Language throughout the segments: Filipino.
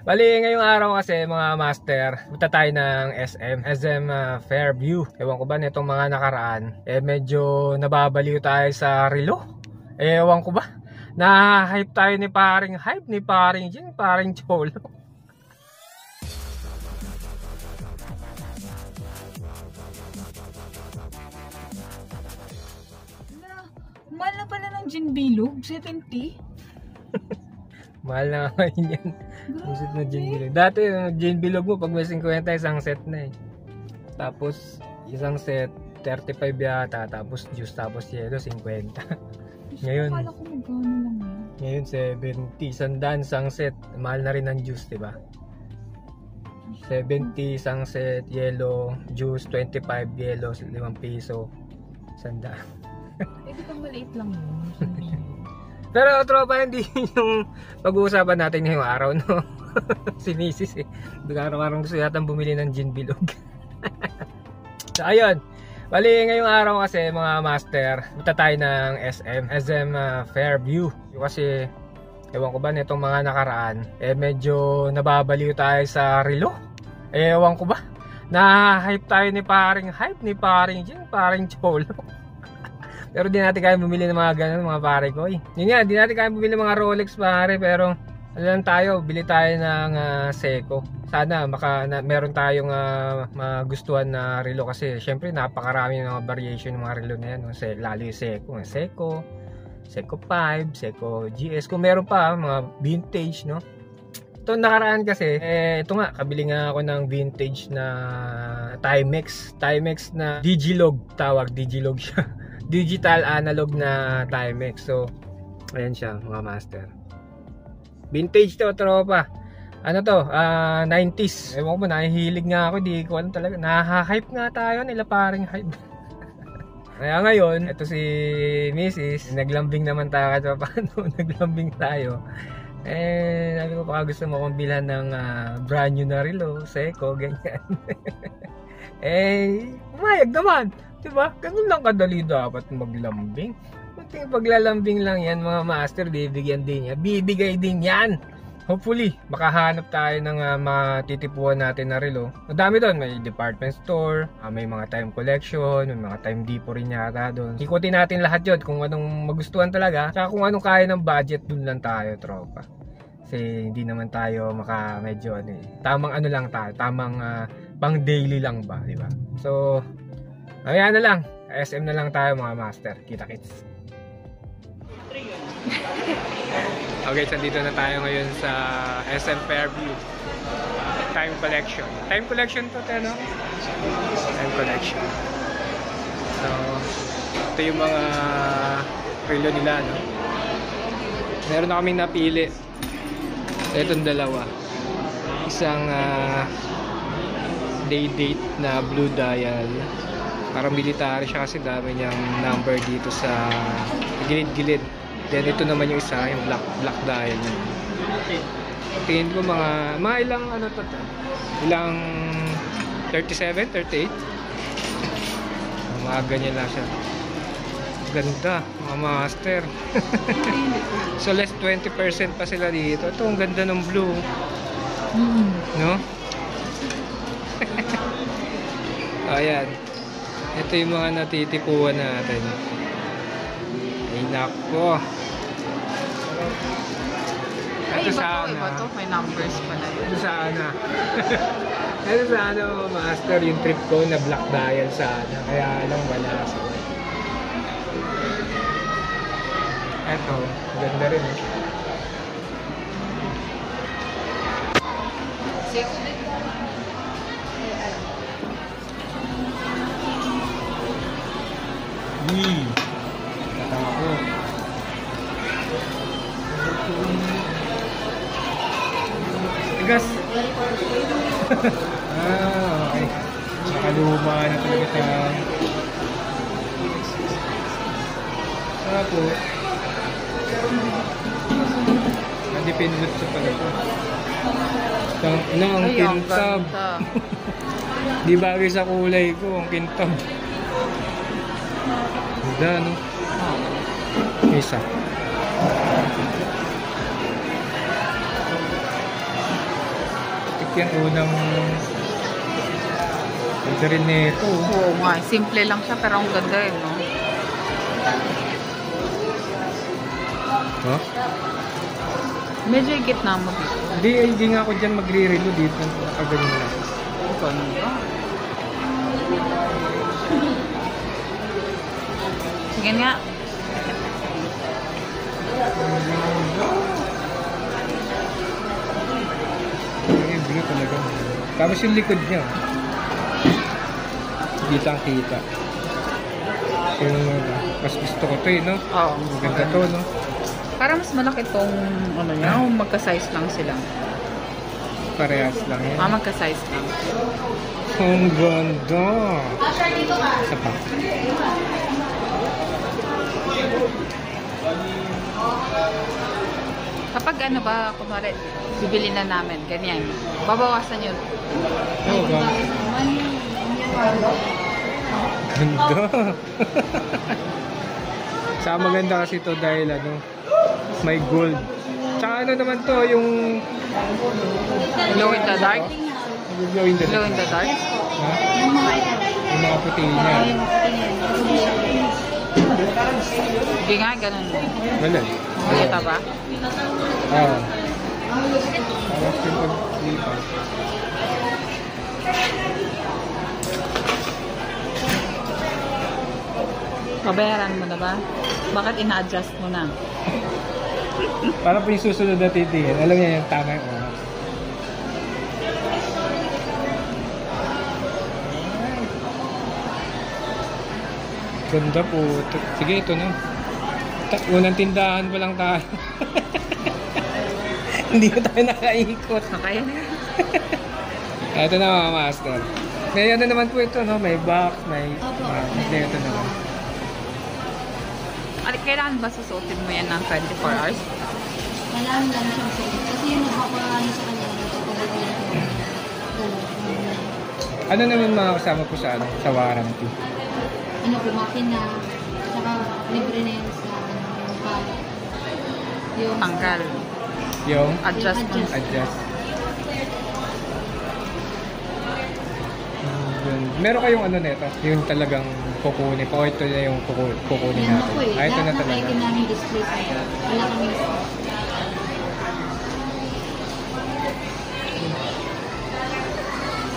Bali, ngayong araw kasi mga master, punta tayo ng SM Fairview. Ewan ko ba nitong mga nakaraan, medyo nababaliw tayo sa relo. Ewan ko ba, na-hype tayo ni paring Jing, paring Cholo. Mahal na pala ng gin bilog, 70. Mahal na ngayon yan. Busit na gin bilog. Dati yung gin bilog mo pag may 50 isang set na eh. Tapos isang set 35 yata, tapos juice, tapos yelo 50. Ngayon Akala ko magkano lang yan. Ngayon 70, 100 isang set. Mahal na rin ang juice, diba? 70 isang set, yelo, juice 25, yelo 5 piso, 100. Di ba maliit lang yun? Pero tropa, hindi yung pag-uusapan natin ngayong araw, no? Si Mrs. eh. Araw-araw gusto yatang bumili ng gin bilog. So ayun, bali ngayong araw kasi mga master, punta tayo ng SM Fairview. Kasi ewan ko ba nitong mga nakaraan, medyo nababaliw tayo sa relo. Ewan ko ba, na-hype tayo ni paring Jing, paring Cholo. Pero di natin kaya bumili ng mga ganun, mga pare ko. Yun nga, di natin kaya bumili ng mga Rolex pare, pero ano lang tayo, bili tayo ng Seiko. Sana meron tayong magustuhan na relo kasi syempre napakarami ng mga variation ng mga relo na yan. Lalo yung Seiko, Seiko 5, Seiko GS. Kung meron pa, mga vintage, no? Ito nakaraan kasi, ito nga, kabili nga ako ng vintage na Timex na Digilog, Digilog siya. Digital analog na Timex. So ayan siya mga master. Vintage to tropa. Ano to? 90s. Ewan ko ba, nahihilig nga ako. Di ko alam talaga. Naha-hype nga tayo nila paring hype. Kaya ngayon, ito si Mrs. Naglambing naman tayo. Paano? Naglambing tayo. Sabi ko baka gusto mo kong bilhan ng brand new na relo, Seiko, ganyan. Umayag naman. Diba? Ganun lang kadali dapat maglambing. Kunting paglalambing lang yan mga master, bibigyan din yan. Bibigay din yan. Hopefully, makahanap tayo ng matitipuan natin na relo. Madami doon, may department store, may mga time collection, may mga time depot rin yata doon. Ikutin natin lahat yun kung anong magustuhan talaga. Saka kung anong kaya ng budget, dun lang tayo tropa. Kasi hindi naman tayo medyo tamang ano lang tayo, tamang pang daily lang ba, di ba? So ayan na lang, SM na lang tayo mga master. Kita-kits. Okay, nandito na tayo ngayon sa SM Fairview. Time collection. Time collection to, no? Time collection. So, ito yung mga relo nila, no? Meron na kaming napili. Itong dalawa. Isang day date na blue dial. Parang military siya kasi dami niyang number dito sa gilid-gilid. Then ito naman yung isa, yung black dial. Tingin ko mga ilang ano to? Ilang 37, 38? Mga ganyan lang siya. Ganda, mga master. So less 20% pa sila dito. Ito ang ganda ng blue. No? Ayan. Ito yung mga natitipuan natin. Ay nako. Ito sana. Iba to, may numbers pala yun. Ito sana. Ito sana mga master, yung trip ko na black dial sana. Kaya lang wala. Ito, ganda rin eh. Seiko din. Ako. Tigas. Okay. Nakaluma na talaga sa tapos nadipindot sa pala ito. Ang kintab. Di bagay sa kulay ko ang kintab. Ganda, no? Isa. yan, unang ganda rin nito. Oo nga, simple lang siya pero ang ganda eh, no? Huh? Medyo higit na mo dito. Hindi nga ako dyan magre-reload dito. Nakaganyan lang. Ganda. Sige nga. Yung blue talaga. Tapos yung likod niya. Kitang-kita. So, mas gusto ko to eh, no? Oo. Maganda to, no? Para mas malaki tong ano niya, magka-size lang sila. Parehas lang yan. Magka-size lang. Ang ganda. Isa pa. Kapag ano ba, kumari, bibili na namin, ganyan. Babawasan yun. Oo ba? Ganda. Saka maganda kasi ito dahil ano, may gold. Tsaka ano naman to, yung Glow in the dark? glow in the Glow dark. in the dark? Ha? Yung mga puti niya. Hindi nga, ganun. Wala. Kita ba? Oo. Parang simple lipat. Mabayaran mo na ba? Bakit ina-adjust mo na? Para po yung susunod na titingin. Alam niya yung tama yung oras. Ganda po. Sige, ito na. Unang tindahan pa lang tayo. Hindi ko tayo nakaikot. Kaya na. Ito na mga master. May ano naman po ito, no? May box, may... ito naman. Kailangan ba susuotin mo yan ng 24 hours? Kailangan lang siyang sulit. Kasi yung nagpaparaan sa kanya, Ano naman mga kasama po sa, ano, sa warranty? ano po, makina, tsaka libre na yun sa yung Tanggal. Yung Adjustment. adjust. Meron kayong ano nito? Yung talagang kukunin ko. O ito na yung kukunin yan natin. po eh. Ah, ito na Lahat ng talaga. item namin display sa ito. Wala kami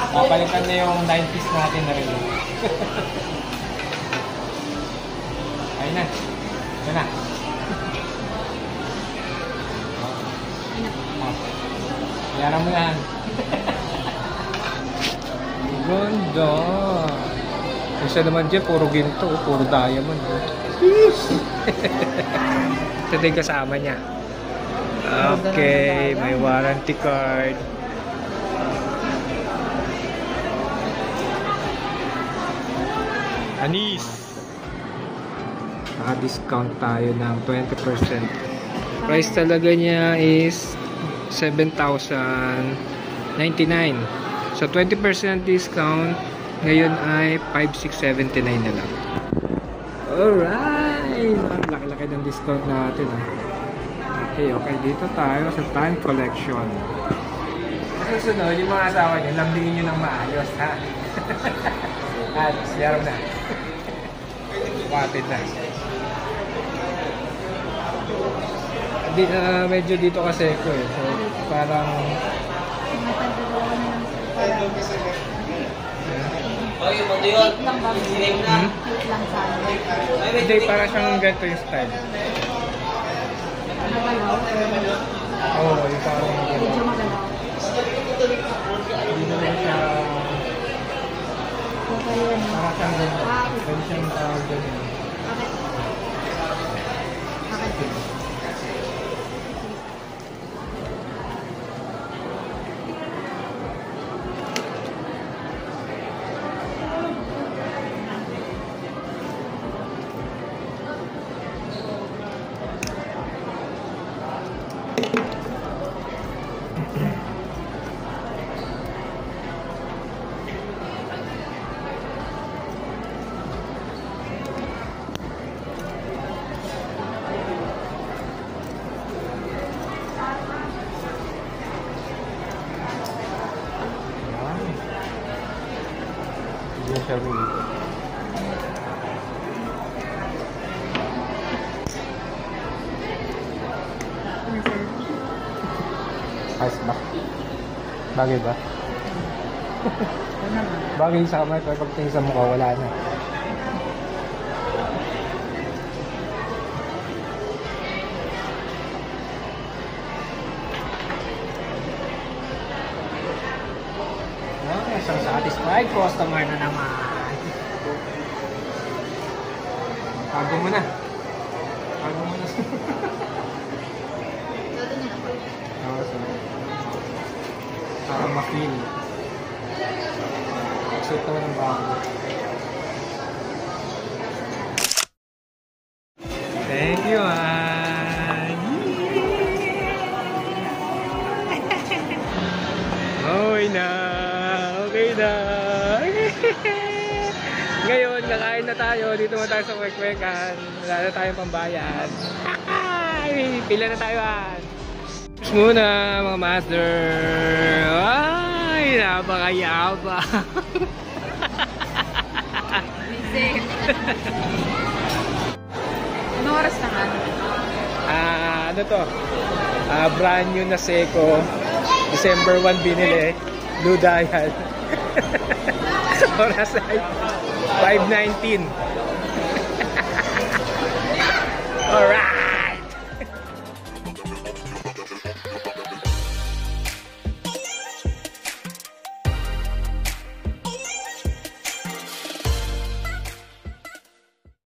Papalitan na yung 9-piece natin na rin. Ayun na. Ito na. Yaran mo na. Ganda. Isa naman dyan, puro ginto, puro diamond. Ito din kasama niya. Okay, may warranty card. Anis! Naka-discount tayo ng 20%. Price talaga niya is 7,099. So 20% discount ngayon ay 5,679 na lang. Alright! Ang laki-laki ng discount natin. Okay. Dito tayo sa Time Collection. Susunod, yung mga asawa niyo, lambingin nyo ng maayos, ha? At siyaram na. Kapatid na. Medyo dito kasi ko eh. So, parang... Wait lang ba? Wait lang sana. Hindi, para siyang ganito yung style. Magalaw. Oo, yung parang Medyo magalaw. hindi naman siya... Okay, ano? Para siyang ganito. Ah, Pwede siyang tawag ganito. Okay. Okay. siya rito. Ayos ba? Bagay ba? Bagay sa kamay, pero pagtingin sa mukha, wala na. Okay, isang satisfied customer na naman. Tago mo na. Tago mo na. Para ma-feel. Exit naman ng bago. Thank you, man. Okay na. Okay na. Ngayon, kakain na tayo. Dito na tayo sa kwek-kwekan. Wala na tayong pambayad. Pila na tayo, man. Muna mga master. Ay, napakayaba. Ano oras na ka? Ano to? Brand new na Seiko. December 1 binili. Blue dial. Oras ay 5:19.